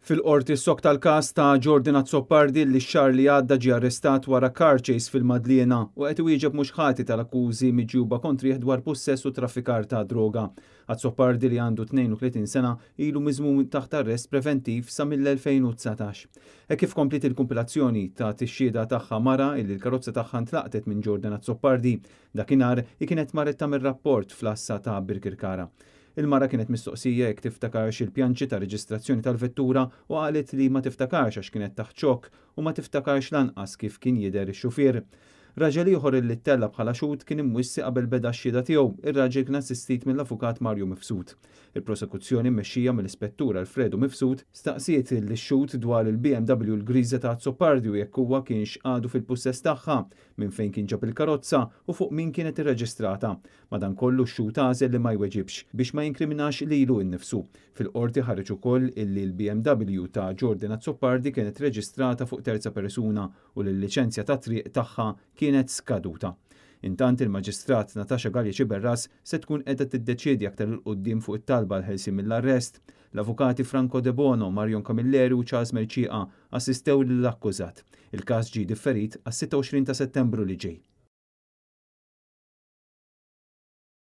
Fil-qorti s-sok tal-każ ta' Jordan Azzopardi li x-xahar li għadda ġie arrestat wara car chase fil-Madliena u qed iwieġeb mhux ħati tal-akkużi miġjuba kontrih dwar possess u traffikar ta' droga. Azzopardi li għandu 32 sena ilu miżmum taħt arrest preventiv sa mill-2019. Kif komplit il-kompilazzjoni ta' tixxieda tagħha mara illi l-karozza tagħha ntlaqtet minn Jordan Azzopardi dakinhar kienet marret tagħmel rapport fl-assa ta' Birkirkara. Il-mara kienet mistoqsija jekk tiftakarx il-pjanċi ta' reġistrazzjoni tal-vettura u qalet li ma tiftakarx għax kienet taħt xokk u ma tiftakarx lanqas kif kien jidher ix-xufier. Raġel ieħor li ttella bħala xhud kien imwissi qabel beda x-xhieda tiegħu. Ir-raġel kien assistit mill-avukat Mario Mifsud. Il-prosekuzzjoni mmexxija mill-ispettur Alfredo Mifsud staqsiet lix-xhud dwar il-BMW l-griża ta' Azzopardi u jekk huwa kienx għadu fil-pussess tagħha, minn fejn kien ġab il-karozza u fuq min kienet irreġistrata. Madankollu x-xhud għażel li ma jweġibx biex ma jinkriminax lilu nnifsu. Fil-qorti ħareġ ukoll illi l-BMW ta' Jordan Azzopardi kienet reġistrata fuq terza persuna u l-liċenzja ta' triq tagħha kienet skaduta. Intant il-Maġistrat Natasha Galli Berras se tkun qiegħda tiddeċiedi aktar il qudiem fuq it-talba l-ħelsi mill-arrest. L-avukati Franco De Bono, Marion Camilleri u Charles Merċieqa assistew lill-akkużat. Il-każ ġie differit għas-26 ta' Settembru li ġej.